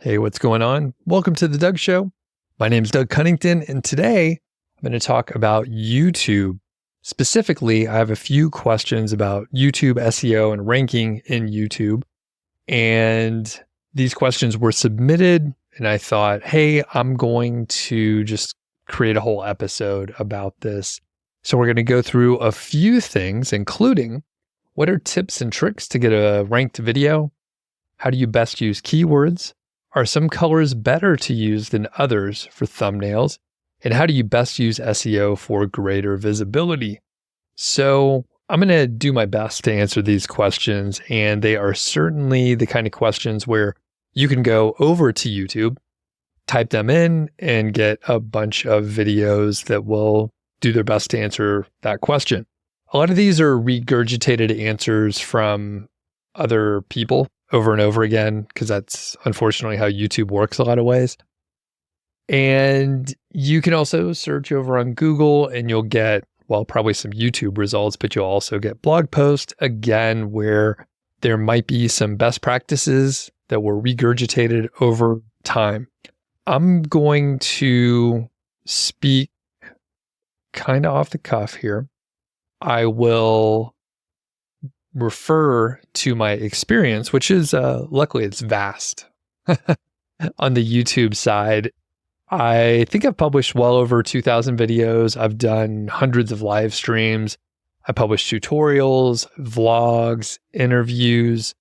Hey, what's going on? Welcome to the Doug Show. My name is Doug Cunnington, and today I'm going to talk about YouTube. Specifically, I have a few questions about YouTube SEO and ranking in YouTube. And these questions were submitted, and I thought, hey, I'm going to just create a whole episode about this. So we're going to go through a few things, including what are tips and tricks to get a ranked video? How do you best use keywords? Are some colors better to use than others for thumbnails? And how do you best use SEO for greater visibility? So I'm going to do my best to answer these questions, and they are certainly the kind of questions where you can go over to YouTube, type them in, and get a bunch of videos that will do their best to answer that question. A lot of these are regurgitated answers from other people over and over again, because that's unfortunately how YouTube works a lot of ways. And you can also search over on Google and you'll get, well, probably some YouTube results, but you'll also get blog posts, again, where there might be some best practices that were regurgitated over time. I'm going to speak kind of off the cuff here. I will refer to my experience, which is, luckily it's vast. On the YouTube side, I think I've published well over 2,000 videos. I've done hundreds of live streams. I publish tutorials, vlogs, interviews,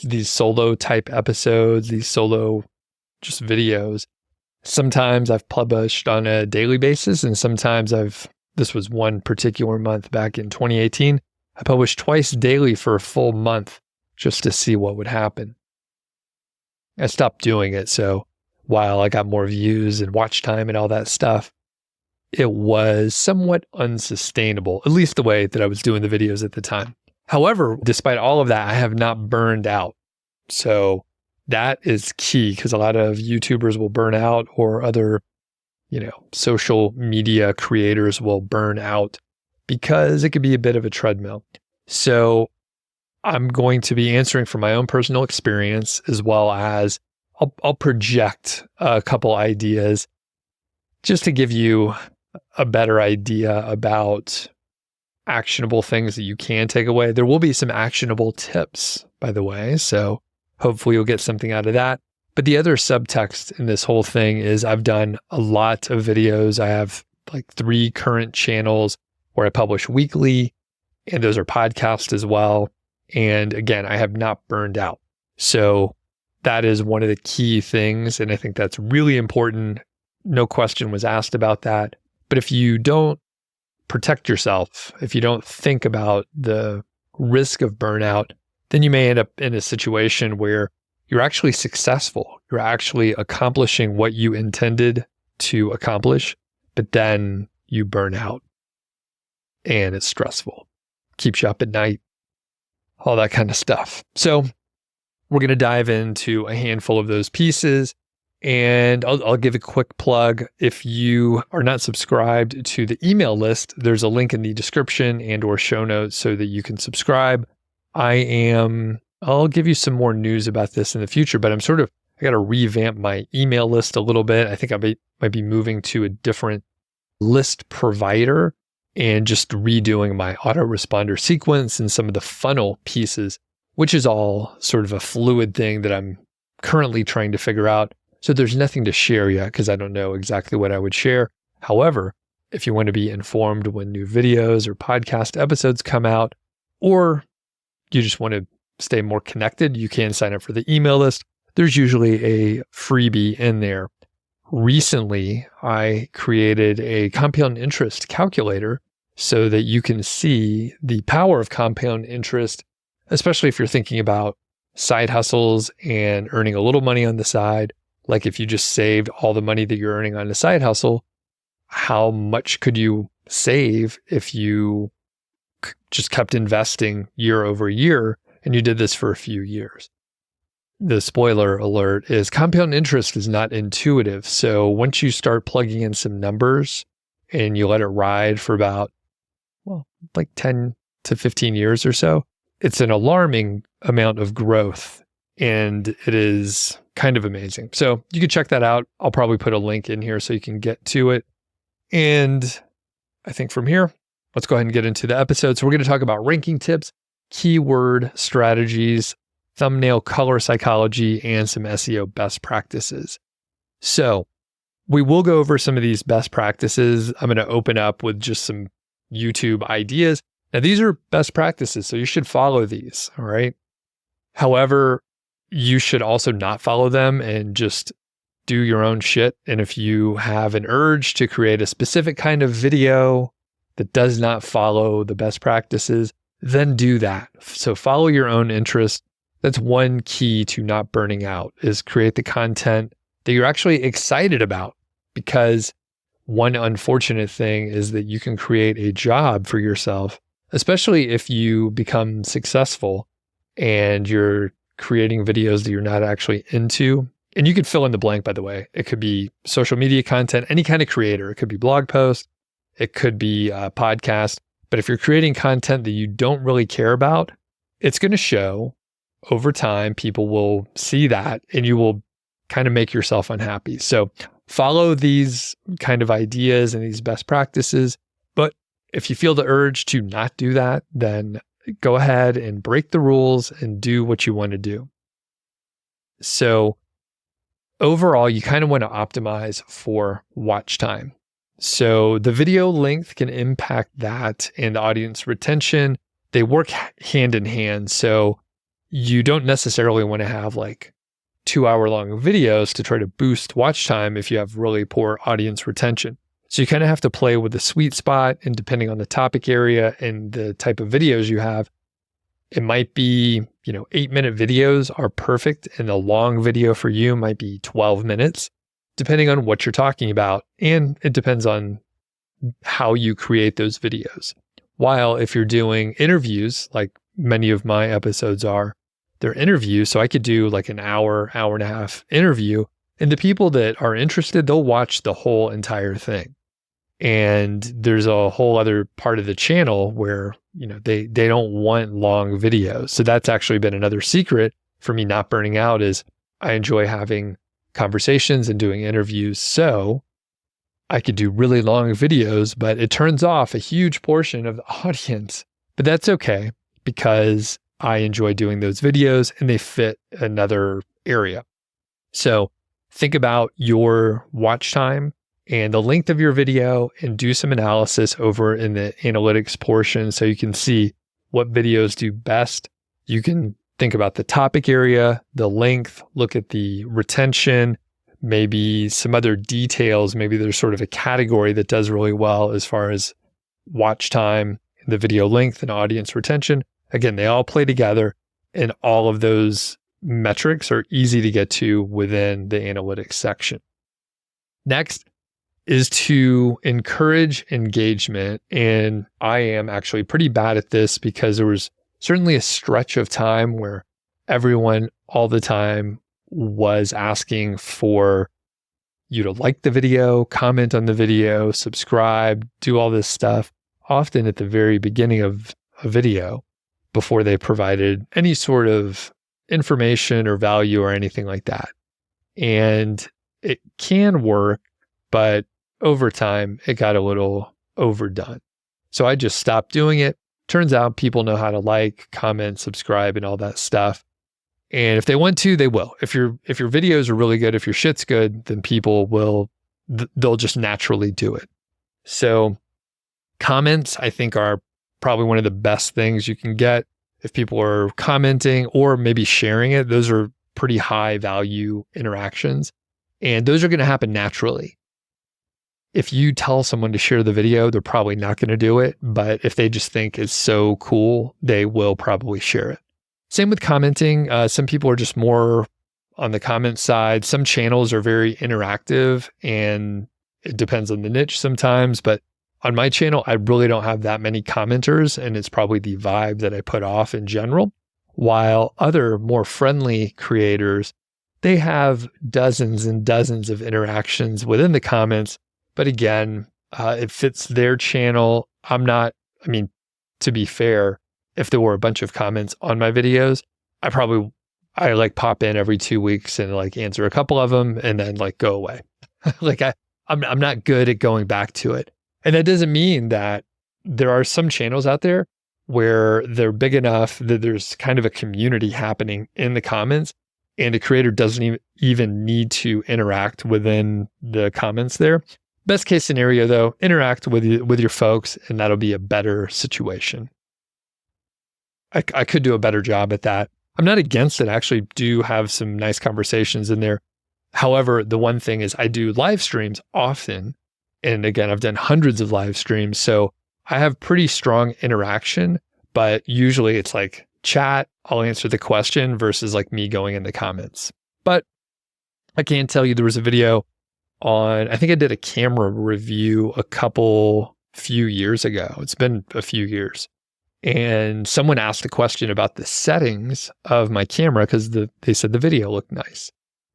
these solo type episodes, these solo just videos. Sometimes I've published on a daily basis, and sometimes this was one particular month back in 2018. I published twice daily for a full month just to see what would happen. I stopped doing it, so while I got more views and watch time and all that stuff, it was somewhat unsustainable, at least the way that I was doing the videos at the time. However, despite all of that, I have not burned out. So that is key, because a lot of YouTubers will burn out, or other, social media creators will burn out, because it could be a bit of a treadmill. So I'm going to be answering from my own personal experience, as well as I'll project a couple ideas just to give you a better idea about actionable things that you can take away. There will be some actionable tips, by the way, so hopefully you'll get something out of that. But the other subtext in this whole thing is I've done a lot of videos. I have like 3 current channels where I publish weekly, and those are podcasts as well. And again, I have not burned out. So that is one of the key things, and I think that's really important. No question was asked about that. But if you don't protect yourself, if you don't think about the risk of burnout, then you may end up in a situation where you're actually successful. You're actually accomplishing what you intended to accomplish, but then you burn out. And it's stressful, keeps you up at night, all that kind of stuff. So we're going to dive into a handful of those pieces, and I'll give a quick plug. If you are not subscribed to the email list, there's a link in the description and or show notes so that you can subscribe. I'll give you some more news about this in the future, but I got to revamp my email list a little bit. I think I might be moving to a different list provider, and just redoing my autoresponder sequence and some of the funnel pieces, which is all sort of a fluid thing that I'm currently trying to figure out. So there's nothing to share yet, because I don't know exactly what I would share. However, if you want to be informed when new videos or podcast episodes come out, or you just want to stay more connected, you can sign up for the email list. There's usually a freebie in there. Recently, I created a compound interest calculator so that you can see the power of compound interest, especially if you're thinking about side hustles and earning a little money on the side. Like if you just saved all the money that you're earning on a side hustle, how much could you save if you just kept investing year over year and you did this for a few years? The spoiler alert is compound interest is not intuitive. So once you start plugging in some numbers and you let it ride for about, like 10 to 15 years or so, it's an alarming amount of growth and it is kind of amazing. So you can check that out. I'll probably put a link in here so you can get to it. And I think from here, let's go ahead and get into the episode. So we're going to talk about ranking tips, keyword strategies, thumbnail color psychology, and some SEO best practices. So we will go over some of these best practices. I'm going to open up with just some YouTube ideas. Now, these are best practices, so you should follow these, all right? However, you should also not follow them and just do your own shit. And if you have an urge to create a specific kind of video that does not follow the best practices, then do that. So follow your own interest. That's one key to not burning out, is create the content that you're actually excited about. Because one unfortunate thing is that you can create a job for yourself, especially if you become successful and you're creating videos that you're not actually into. And you could fill in the blank, by the way. It could be social media content, any kind of creator. It could be blog post. It could be a podcast. But if you're creating content that you don't really care about, it's going to show over time. People will see that and you will kind of make yourself unhappy. So follow these kind of ideas and these best practices. But if you feel the urge to not do that, then go ahead and break the rules and do what you want to do. So overall, you kind of want to optimize for watch time. So the video length can impact that and the audience retention. They work hand in hand. So you don't necessarily want to have like 2-hour-long videos to try to boost watch time if you have really poor audience retention. So you kind of have to play with the sweet spot, and depending on the topic area and the type of videos you have, it might be, 8-minute videos are perfect, and a long video for you might be 12 minutes, depending on what you're talking about. And it depends on how you create those videos. While if you're doing interviews, like many of my episodes are, they're interviews. So I could do like an hour and a half interview, and the people that are interested, they'll watch the whole entire thing. And there's a whole other part of the channel where, they don't want long videos. So that's actually been another secret for me not burning out, is I enjoy having conversations and doing interviews. So I could do really long videos, but it turns off a huge portion of the audience. But that's okay, because I enjoy doing those videos and they fit another area. So think about your watch time and the length of your video and do some analysis over in the analytics portion so you can see what videos do best. You can think about the topic area, the length, look at the retention, maybe some other details. Maybe there's sort of a category that does really well as far as watch time, the video length, and audience retention. Again, they all play together, and all of those metrics are easy to get to within the analytics section. Next is to encourage engagement. And I am actually pretty bad at this, because there was certainly a stretch of time where everyone all the time was asking for you to like the video, comment on the video, subscribe, do all this stuff, often at the very beginning of a video, before they provided any sort of information or value or anything like that. And it can work, but over time, it got a little overdone. So I just stopped doing it. Turns out people know how to like, comment, subscribe, and all that stuff. And if they want to, they will. If your videos are really good, if your shit's good, then people will, they'll just naturally do it. So comments, I think, are probably one of the best things you can get. If people are commenting or maybe sharing it, those are pretty high value interactions. And those are going to happen naturally. If you tell someone to share the video, they're probably not going to do it. But if they just think it's so cool, they will probably share it. Same with commenting. Some people are just more on the comment side. Some channels are very interactive, and it depends on the niche sometimes. But on my channel, I really don't have that many commenters, and it's probably the vibe that I put off in general. While other more friendly creators, they have dozens and dozens of interactions within the comments. But again, it fits their channel. To be fair, if there were a bunch of comments on my videos, I I like pop in every 2 weeks and like answer a couple of them and then like go away. Like I'm not good at going back to it. And that doesn't mean that there are some channels out there where they're big enough that there's kind of a community happening in the comments and the creator doesn't even need to interact within the comments there. Best case scenario though, interact with your folks and that'll be a better situation. I could do a better job at that. I'm not against it. I actually do have some nice conversations in there. However, the one thing is I do live streams often. And again, I've done hundreds of live streams. So I have pretty strong interaction, but usually it's like chat, I'll answer the question versus like me going in the comments. But I can tell you there was a video on, I think I did a camera review few years ago. It's been a few years. And someone asked a question about the settings of my camera because they said the video looked nice.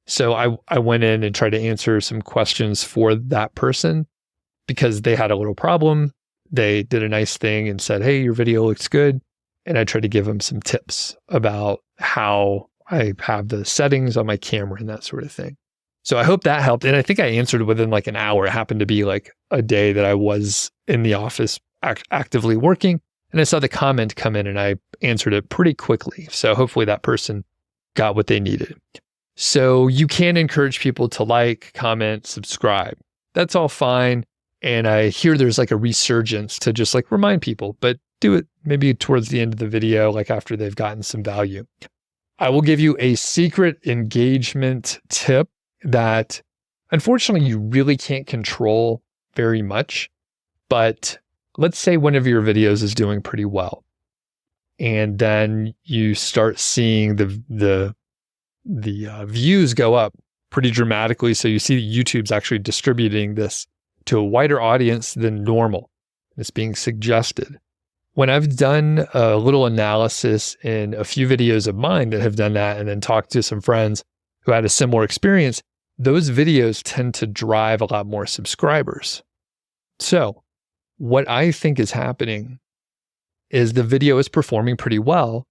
So I went in and tried to answer some questions for that person because they had a little problem. They did a nice thing and said, hey, your video looks good. And I tried to give them some tips about how I have the settings on my camera and that sort of thing. So I hope that helped. And I think I answered within like an hour. It happened to be like a day that I was in the office actively working. And I saw the comment come in and I answered it pretty quickly. So hopefully that person got what they needed. So you can encourage people to like, comment, subscribe. That's all fine. And I hear there's like a resurgence to just like remind people, but do it maybe towards the end of the video, like after they've gotten some value. I will give you a secret engagement tip that unfortunately you really can't control very much, but let's say one of your videos is doing pretty well. And then you start seeing the views go up pretty dramatically. So you see YouTube's actually distributing this to a wider audience than normal. It's being suggested. When I've done a little analysis in a few videos of mine that have done that and then talked to some friends who had a similar experience, those videos tend to drive a lot more subscribers. So what I think is happening is the video is performing pretty well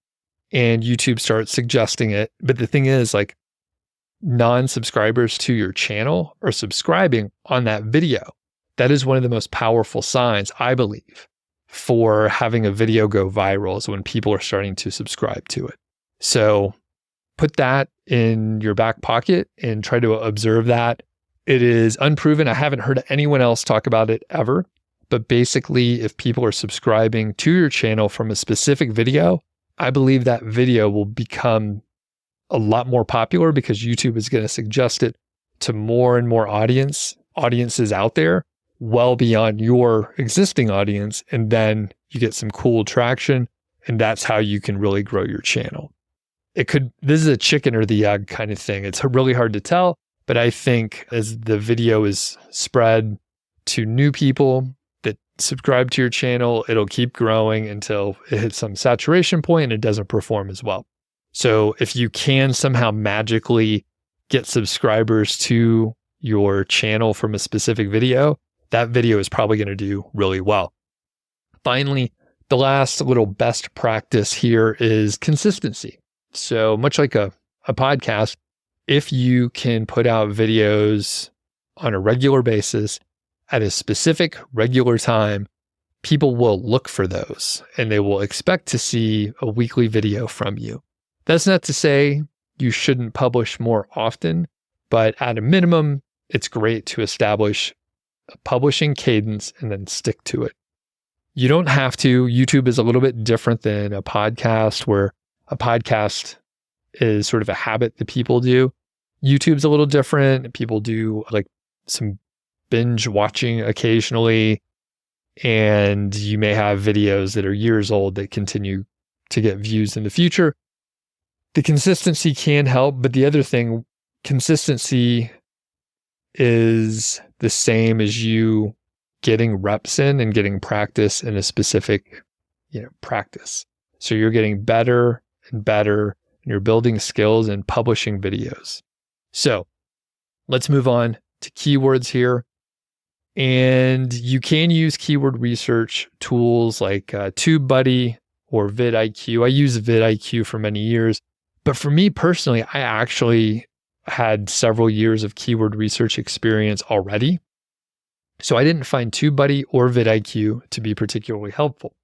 and YouTube starts suggesting it. But the thing is, like, non-subscribers to your channel are subscribing on that video. That is one of the most powerful signs, I believe, for having a video go viral is when people are starting to subscribe to it. So put that in your back pocket and try to observe that. It is unproven. I haven't heard anyone else talk about it ever. But basically, if people are subscribing to your channel from a specific video, I believe that video will become a lot more popular because YouTube is going to suggest it to more and more audiences out there, well beyond your existing audience. And then you get some cool traction. And that's how you can really grow your channel. This is a chicken or the egg kind of thing. It's really hard to tell, but I think as the video is spread to new people that subscribe to your channel, it'll keep growing until it hits some saturation point and it doesn't perform as well. So if you can somehow magically get subscribers to your channel from a specific video, that video is probably going to do really well. Finally, the last little best practice here is consistency. So much like a podcast, if you can put out videos on a regular basis at a specific regular time, people will look for those and they will expect to see a weekly video from you. That's not to say you shouldn't publish more often, but at a minimum, it's great to establish a publishing cadence and then stick to it. You don't have to. YouTube is a little bit different than a podcast, where a podcast is sort of a habit that people do. YouTube's a little different. People do like some binge watching occasionally, and you may have videos that are years old that continue to get views in the future. The consistency can help, but the other thing, consistency is the same as you getting reps in and getting practice in a specific, practice. So you're getting better and better, and you're building skills and publishing videos. So let's move on to keywords here. And you can use keyword research tools like TubeBuddy or vidIQ. I used vidIQ for many years, But for me personally, I actually had several years of keyword research experience already. So I didn't find TubeBuddy or vidIQ to be particularly helpful.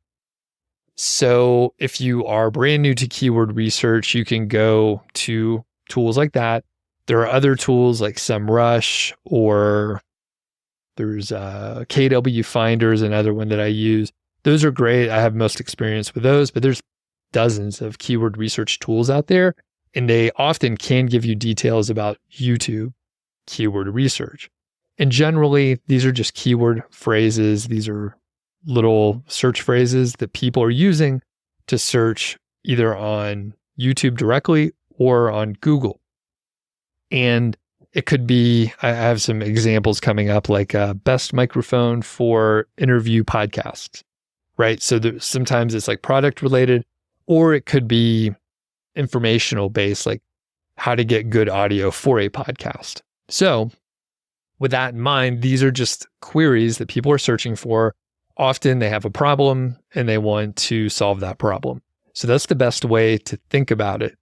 So if you are brand new to keyword research, you can go to tools like that. There are other tools like SEMrush, or there's KW Finder is another one that I use. Those are great. I have most experience with those, but there's dozens of keyword research tools out there, and they often can give you details about YouTube keyword research. And generally, these are just keyword phrases. These are little search phrases that people are using to search either on YouTube directly or on Google. And it could be, I have some examples coming up, like best microphone for interview podcasts, right? So sometimes it's like product related, or it could be informational based, like how to get good audio for a podcast. So with that in mind, these are just queries that people are searching for. Often they have a problem and they want to solve that problem. So that's the best way to think about it.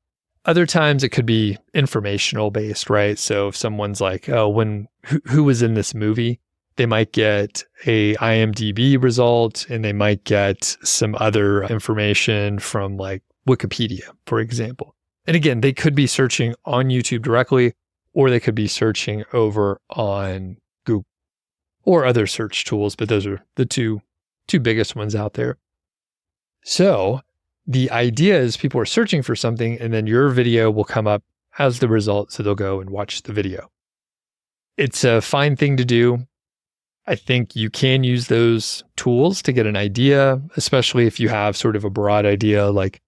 Other times it could be informational based, right? So if someone's like, oh, who was in this movie, they might get a IMDb result, and they might get some other information from like Wikipedia, for example. And again, they could be searching on YouTube directly, or they could be searching over on Google or other search tools, but those are the two biggest ones out there. So the idea is people are searching for something, and then your video will come up as the result, so they'll go and watch the video. It's a fine thing to do. I think you can use those tools to get an idea, especially if you have sort of a broad idea like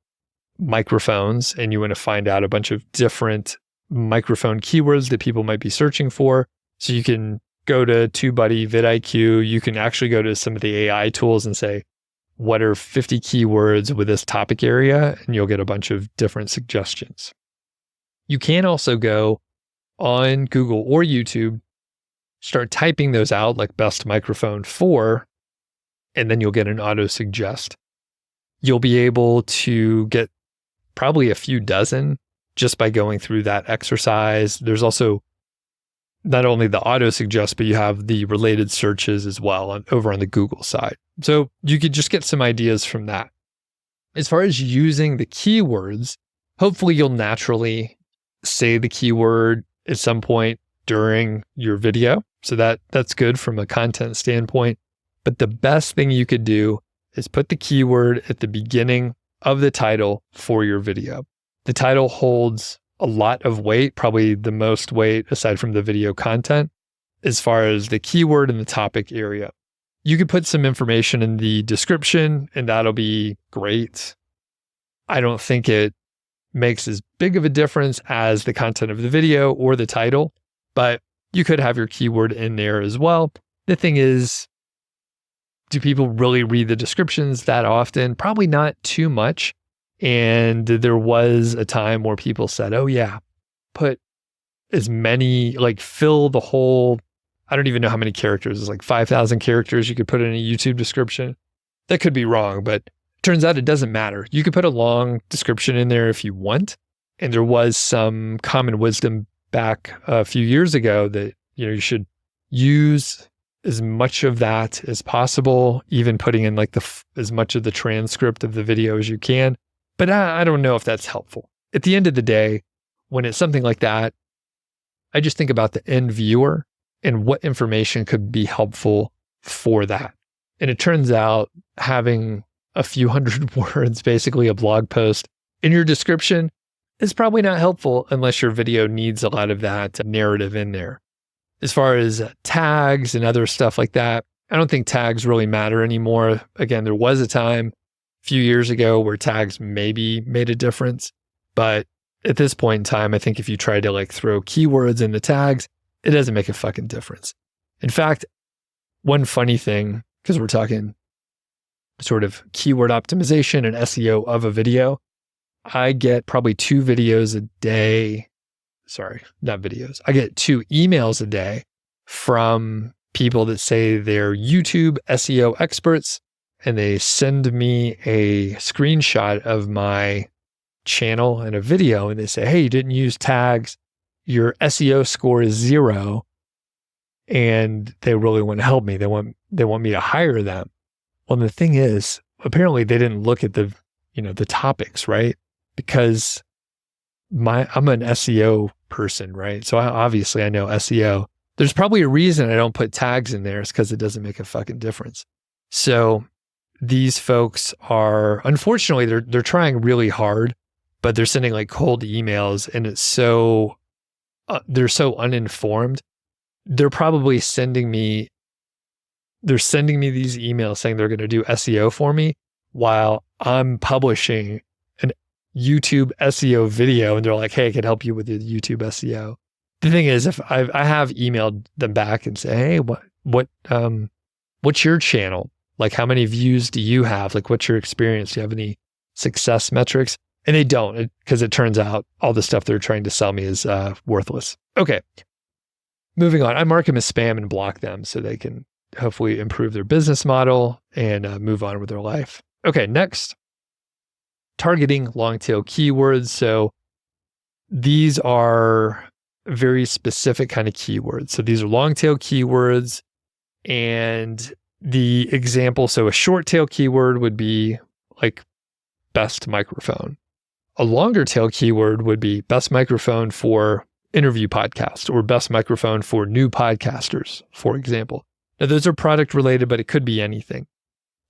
microphones and you want to find out a bunch of different microphone keywords that people might be searching for. So you can go to TubeBuddy, vidIQ. You can actually go to some of the AI tools and say, what are 50 keywords with this topic area? And you'll get a bunch of different suggestions. You can also go on Google or YouTube, start typing those out, like best microphone for, and then you'll get an auto suggest. You'll be able to get probably a few dozen just by going through that exercise. There's also not only the auto suggest, but you have the related searches as well over on the Google side. So you could just get some ideas from that. As far as using the keywords, hopefully you'll naturally say the keyword at some point during your video. So that's good from a content standpoint. But the best thing you could do is put the keyword at the beginning of the title for your video. The title holds a lot of weight, probably the most weight aside from the video content, as far as the keyword and the topic area. You could put some information in the description, and that'll be great. I don't think it makes as big of a difference as the content of the video or the title, but you could have your keyword in there as well. The thing is, do people really read the descriptions that often? Probably not too much. And there was a time where people said, oh yeah, put as many, like fill the whole, I don't even know how many characters, it's like 5,000 characters you could put in a YouTube description. That could be wrong, but turns out it doesn't matter. You could put a long description in there if you want. And there was some common wisdom back a few years ago that, you should use as much of that as possible, even putting in like as much of the transcript of the video as you can. But I don't know if that's helpful. At the end of the day, when it's something like that, I just think about the end viewer and what information could be helpful for that. And it turns out having a few hundred words, basically a blog post in your description, is probably not helpful unless your video needs a lot of that narrative in there. As far as tags and other stuff like that, I don't think tags really matter anymore. Again, there was a time a few years ago where tags maybe made a difference. But at this point in time, I think if you try to like throw keywords in the tags, it doesn't make a fucking difference. In fact, one funny thing, because we're talking sort of keyword optimization and SEO of a video, I get probably 2 videos a day. Sorry, not videos. I get 2 emails a day from people that say they're YouTube SEO experts, and they send me a screenshot of my channel and a video and they say, hey, you didn't use tags, your SEO score is 0, and they really want to help me. They want me to hire them. Well, the thing is, apparently they didn't look at the topics, right? Because I'm an SEO person, right? So obviously I know SEO. There's probably a reason I don't put tags in there. It's because it doesn't make a fucking difference. So these folks are, unfortunately, they're trying really hard, but they're sending like cold emails, and it's so, they're so uninformed. They're probably sending me these emails saying they're going to do SEO for me while I'm publishing an YouTube SEO video, and they're like, hey, I can help you with the YouTube SEO. The thing is, if I have emailed them back and say, hey, what's your channel? Like, how many views do you have? Like, what's your experience? Do you have any success metrics? And they don't, because it turns out all the stuff they're trying to sell me is worthless. Okay, moving on. I mark them as spam and block them so they can hopefully improve their business model and move on with their life. Okay, next, targeting long tail keywords. So these are very specific kind of keywords. So these are long tail keywords, and the example, so a short tail keyword would be like best microphone. A longer tail keyword would be best microphone for interview podcast or best microphone for new podcasters, for example. Now, those are product related, but it could be anything.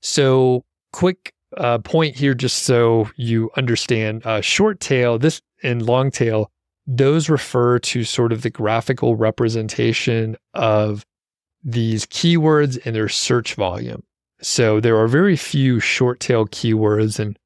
So quick point here, just so you understand, short tail, this and long tail, those refer to sort of the graphical representation of these keywords and their search volume. So there are very few short tail keywords, and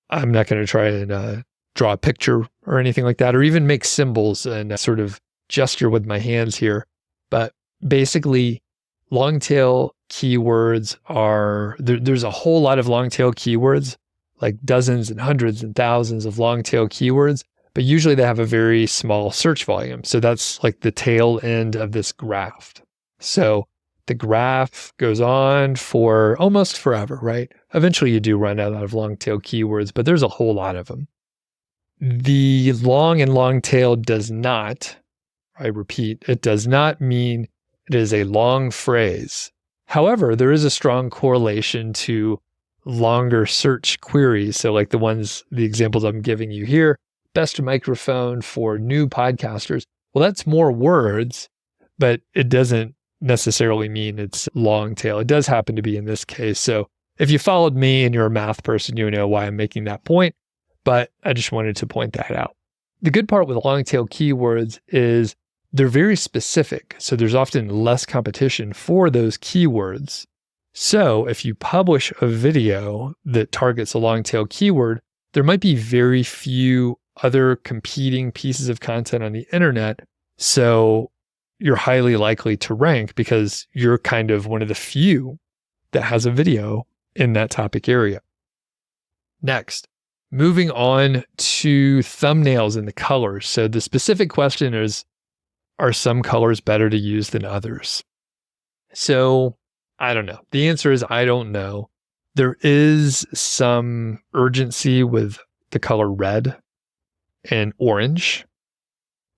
I'm not going to try and draw a picture or anything like that, or even make symbols and sort of gesture with my hands here. But basically, long tail keywords are, there's a whole lot of long tail keywords, like dozens and hundreds and thousands of long tail keywords, but usually they have a very small search volume. So that's like the tail end of this graph. So the graph goes on for almost forever, right? Eventually you do run out of long tail keywords, but there's a whole lot of them. The long and long tail does not, I repeat, it does not mean it is a long phrase. However, there is a strong correlation to longer search queries. So like the examples I'm giving you here, best microphone for new podcasters. Well, that's more words, but it doesn't necessarily mean it's long tail. It does happen to be in this case. So if you followed me and you're a math person, you know why I'm making that point, but I just wanted to point that out. The good part with long tail keywords is they're very specific. So there's often less competition for those keywords. So if you publish a video that targets a long tail keyword, there might be very few other competing pieces of content on the internet. So you're highly likely to rank because you're kind of one of the few that has a video in that topic area. Next, moving on to thumbnails and the colors. So the specific question is, are some colors better to use than others? So I don't know. The answer is I don't know. There is some urgency with the color red and orange,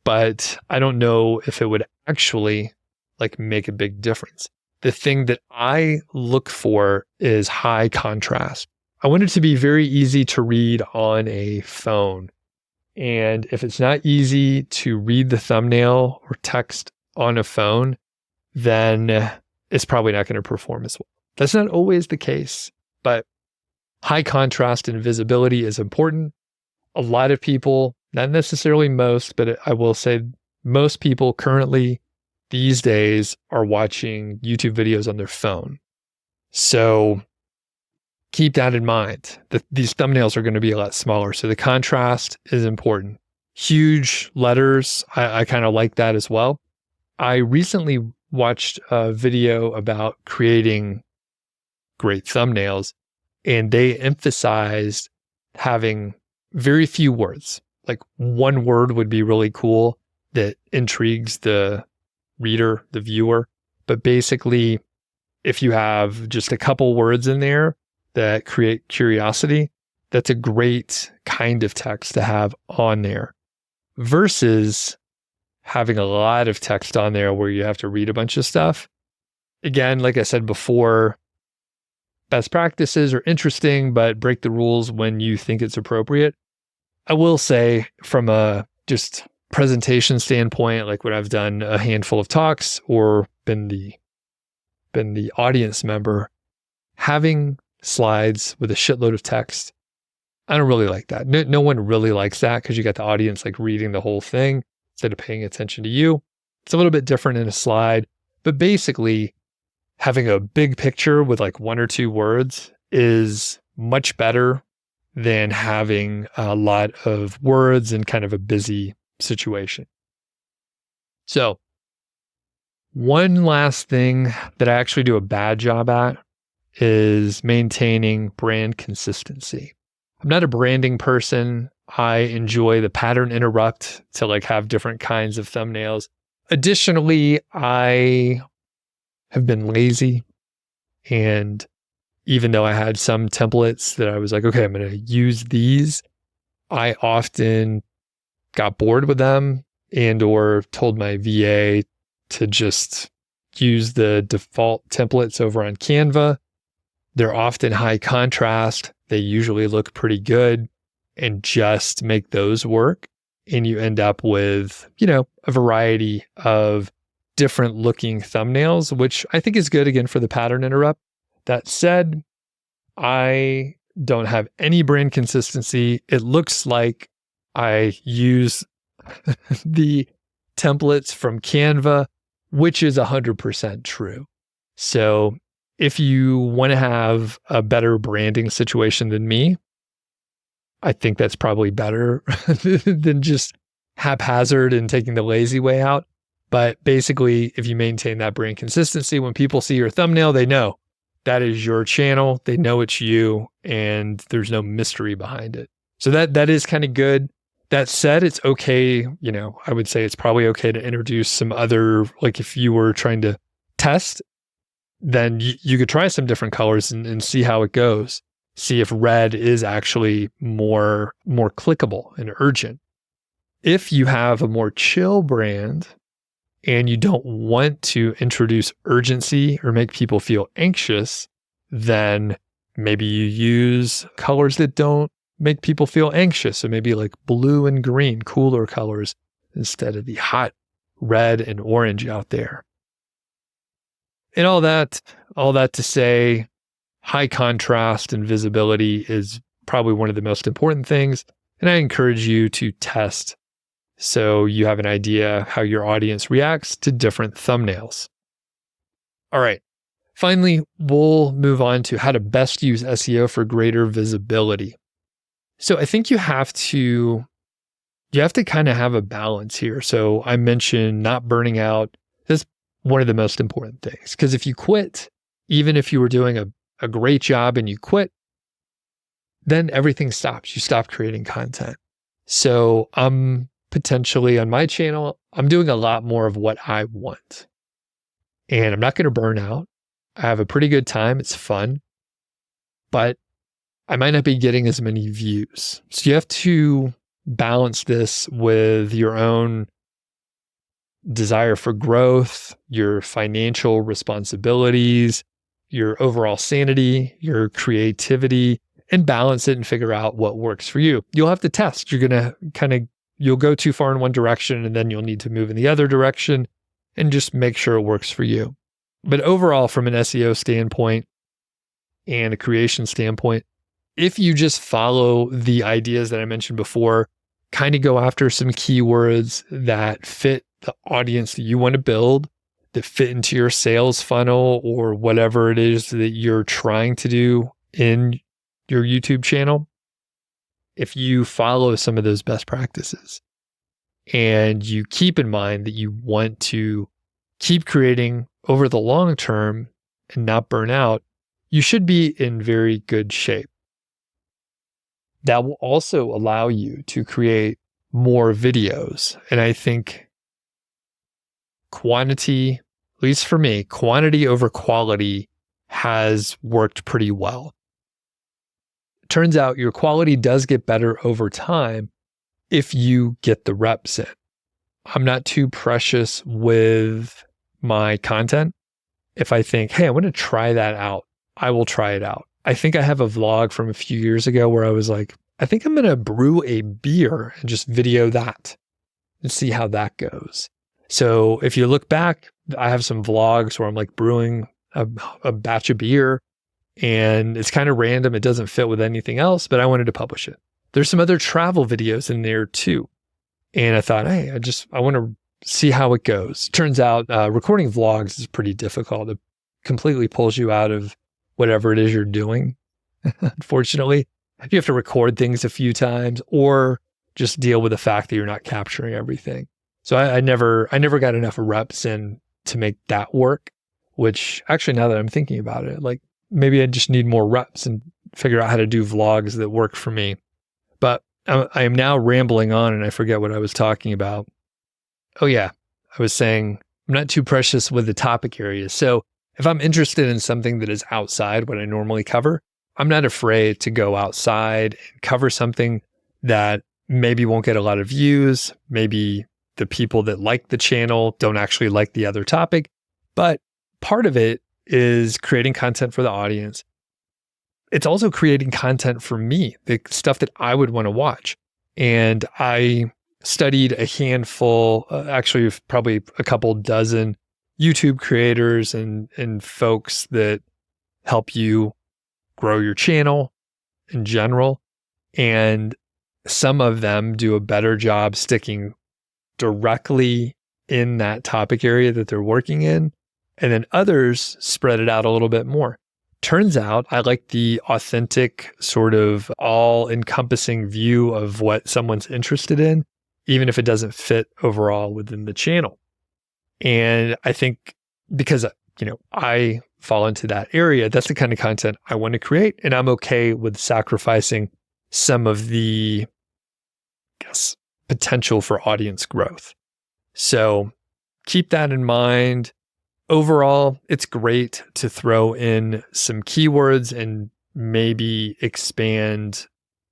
but I don't know if it would actually like make a big difference. The thing that I look for is high contrast. I want it to be very easy to read on a phone. And if it's not easy to read the thumbnail or text on a phone, then it's probably not going to perform as well. That's not always the case, but high contrast and visibility is important. A lot of people, not necessarily most, but I will say most people currently these days are watching YouTube videos on their phone. So keep that in mind. These thumbnails are going to be a lot smaller. So the contrast is important. Huge letters, I kind of like that as well. I recently watched a video about creating great thumbnails, and they emphasized having very few words. Like one word would be really cool that intrigues the reader, the viewer. But basically, if you have just a couple words in there that create curiosity, that's a great kind of text to have on there versus having a lot of text on there where you have to read a bunch of stuff. Again, like I said before, best practices are interesting, but break the rules when you think it's appropriate. I will say from a just presentation standpoint, like when I've done a handful of talks or been the audience member, having slides with a shitload of text, I don't really like that. No one really likes that because you got the audience like reading the whole thing instead of paying attention to you. It's a little bit different in a slide, but basically having a big picture with like one or two words is much better than having a lot of words in kind of a busy situation. So one last thing that I actually do a bad job at is maintaining brand consistency. I'm not a branding person. I enjoy the pattern interrupt to like have different kinds of thumbnails. Additionally, I have been lazy, and even though I had some templates that I was like, okay, I'm going to use these, I often got bored with them and or told my VA to just use the default templates over on Canva. They're often high contrast. They usually look pretty good, and just make those work. And you end up with, a variety of different looking thumbnails, which I think is good again for the pattern interrupt. That said, I don't have any brand consistency. It looks like I use the templates from Canva, which is 100% true. So if you want to have a better branding situation than me, I think that's probably better than just haphazard and taking the lazy way out. But basically, if you maintain that brand consistency, when people see your thumbnail, they know that is your channel. They know it's you, and there's no mystery behind it. So that is kind of good. That said, it's okay. I would say it's probably okay to introduce some other, like if you were trying to test, then you could try some different colors and see how it goes. See if red is actually more clickable and urgent. If you have a more chill brand and you don't want to introduce urgency or make people feel anxious, then maybe you use colors that don't make people feel anxious. So maybe like blue and green, cooler colors instead of the hot red and orange out there. And all that to say, high contrast and visibility is probably one of the most important things. And I encourage you to test so you have an idea how your audience reacts to different thumbnails. All right. Finally, we'll move on to how to best use SEO for greater visibility. So I think you have to kind of have a balance here. So I mentioned not burning out. That's one of the most important things. Because if you quit, even if you were doing a great job and you quit, then everything stops. You stop creating content. So I'm potentially on my channel, I'm doing a lot more of what I want. And I'm not going to burn out. I have a pretty good time. It's fun. But I might not be getting as many views. So you have to balance this with your own desire for growth, your financial responsibilities, your overall sanity, your creativity, and balance it and figure out what works for you. You'll have to test. You're going to you'll go too far in one direction and then you'll need to move in the other direction and just make sure it works for you. But overall, from an SEO standpoint and a creation standpoint, if you just follow the ideas that I mentioned before, kind of go after some keywords that fit the audience that you want to build, that fit into your sales funnel or whatever it is that you're trying to do in your YouTube channel, if you follow some of those best practices and you keep in mind that you want to keep creating over the long term and not burn out, you should be in very good shape. That will also allow you to create more videos. And I think quantity, at least for me, quantity over quality has worked pretty well. turns out your quality does get better over time if you get the reps in. I'm not too precious with my content. If I think, hey, I want to try that out, I will try it out. I think I have a vlog from a few years ago where I was like, I think I'm going to brew a beer and just video that and see how that goes. So if you look back, I have some vlogs where I'm like brewing a batch of beer, and it's kind of random. It doesn't fit with anything else, but I wanted to publish it. There's some other travel videos in there too. And I thought, hey, I want to see how it goes. Turns out recording vlogs is pretty difficult. It completely pulls you out of whatever it is you're doing. Unfortunately, you have to record things a few times or just deal with the fact that you're not capturing everything. So I never got enough reps in to make that work, which actually, now that I'm thinking about it, like maybe I just need more reps and figure out how to do vlogs that work for me. But I am now rambling on and I forget what I was talking about. Oh yeah, I was saying I'm not too precious with the topic areas. So if I'm interested in something that is outside what I normally cover, I'm not afraid to go outside and cover something that maybe won't get a lot of views. Maybe the people that like the channel don't actually like the other topic, but part of it is creating content for the audience. It's also creating content for me, the stuff that I would want to watch. And I studied a handful, actually probably a couple dozen YouTube creators and folks that help you grow your channel in general. And some of them do a better job sticking directly in that topic area that they're working in. And then others spread it out a little bit more. Turns out I like the authentic, sort of all-encompassing view of what someone's interested in, even if it doesn't fit overall within the channel. And I think because, I fall into that area, that's the kind of content I want to create. And I'm okay with sacrificing some of the, potential for audience growth. So keep that in mind. Overall, it's great to throw in some keywords and maybe expand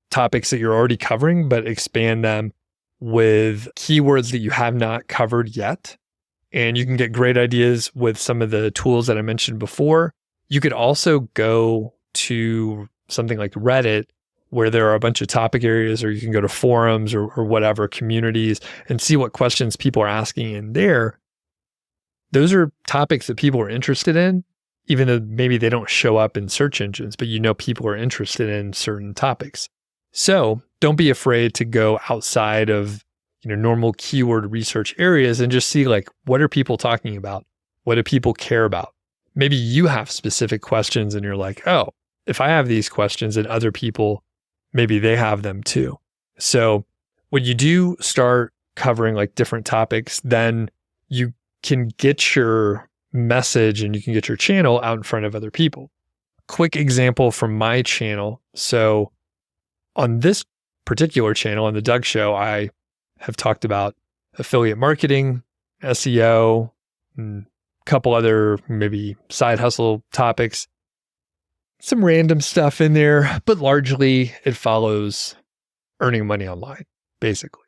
topics that you're already covering, but expand them with keywords that you have not covered yet. And you can get great ideas with some of the tools that I mentioned before. You could also go to something like Reddit, where there are a bunch of topic areas, or you can go to forums or whatever, communities, and see what questions people are asking in there. Those are topics that people are interested in, even though maybe they don't show up in search engines, but people are interested in certain topics. So don't be afraid to go outside of normal keyword research areas and just see, like, what are people talking about? What do people care about? Maybe you have specific questions and you're like, oh, if I have these questions and other people, maybe they have them too. So when you do start covering like different topics, then you can get your message and you can get your channel out in front of other people. Quick example from my channel. So on this particular channel, on the Doug Show, I have talked about affiliate marketing, SEO, and a couple other maybe side hustle topics. Some random stuff in there, but largely it follows earning money online, basically.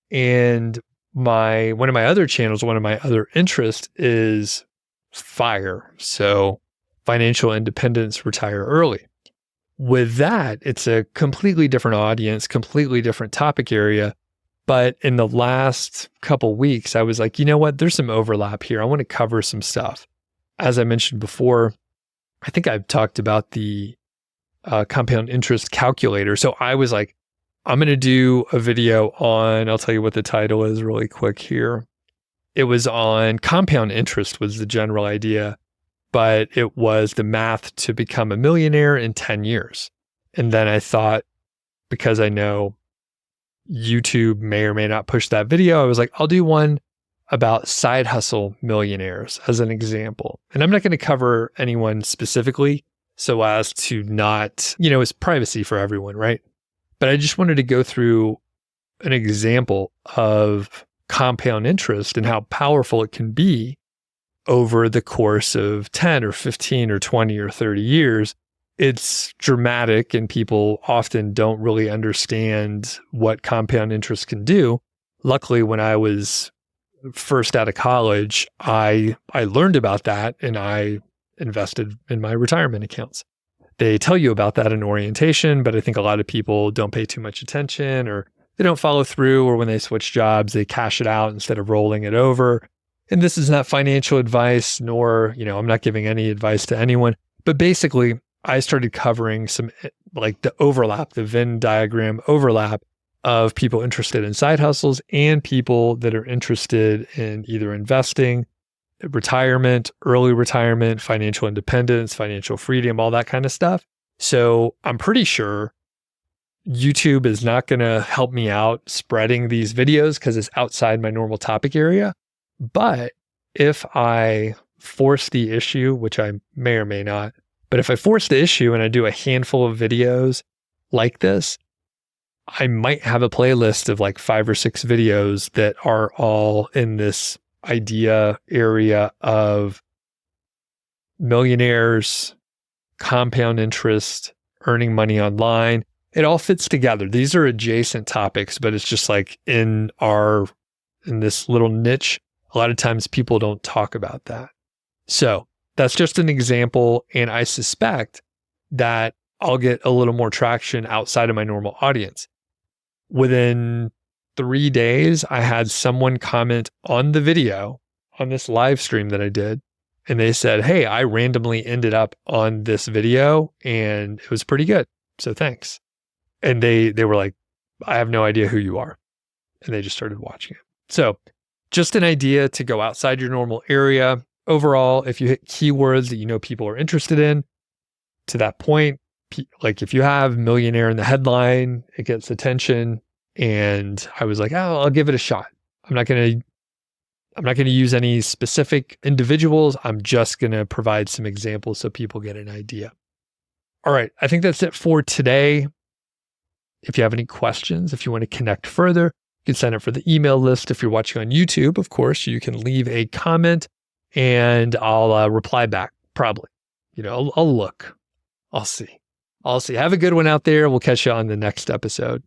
And one of my other channels, one of my other interests is FIRE. So financial independence, retire early. With that, it's a completely different audience, completely different topic area. But in the last couple weeks, I was like, you know what? There's some overlap here. I want to cover some stuff. As I mentioned before, I think I've talked about the compound interest calculator. So I was like, I'm going to do a video on, I'll tell you what the title is really quick here. It was on compound interest was the general idea, but it was the math to become a millionaire in 10 years. And then I thought, because I know YouTube may or may not push that video, I was like, I'll do one about side hustle millionaires as an example. And I'm not going to cover anyone specifically so as to not, it's privacy for everyone, right? But I just wanted to go through an example of compound interest and how powerful it can be over the course of 10 or 15 or 20 or 30 years it's dramatic and people often don't really understand what compound interest can do. Luckily, when I was first out of college, I learned about that and I invested in my retirement accounts. They tell you about that in orientation, but I think a lot of people don't pay too much attention, or they don't follow through, or when they switch jobs, they cash it out instead of rolling it over. And this is not financial advice, nor, I'm not giving any advice to anyone, but basically I started covering some like the overlap, the Venn diagram overlap of people interested in side hustles and people that are interested in either investing, retirement, early retirement, financial independence, financial freedom, all that kind of stuff. So I'm pretty sure YouTube is not going to help me out spreading these videos because it's outside my normal topic area. But if I force the issue, which I may or may not, but if I force the issue and I do a handful of videos like this, I might have a playlist of like 5 or 6 videos that are all in this idea area of millionaires, compound interest, earning money online. It all fits together. These are adjacent topics, but it's just like in this little niche, a lot of times people don't talk about that. So that's just an example. And I suspect that I'll get a little more traction outside of my normal audience. Within 3 days, I had someone comment on the video, on this live stream that I did, and they said, "Hey, I randomly ended up on this video and it was pretty good. So thanks." And they were like, "I have no idea who you are." And they just started watching it. So just an idea to go outside your normal area. Overall, if you hit keywords that you know people are interested in, to that point, like if you have millionaire in the headline, it gets attention. And I was like, "Oh, I'll give it a shot. I'm not going to use any specific individuals. I'm just going to provide some examples so people get an idea." All right. I think that's it for today. If you have any questions, if you want to connect further, you can sign up for the email list. If you're watching on YouTube, of course, you can leave a comment and I'll reply back. Probably, I'll look. I'll see. Have a good one out there. We'll catch you on the next episode.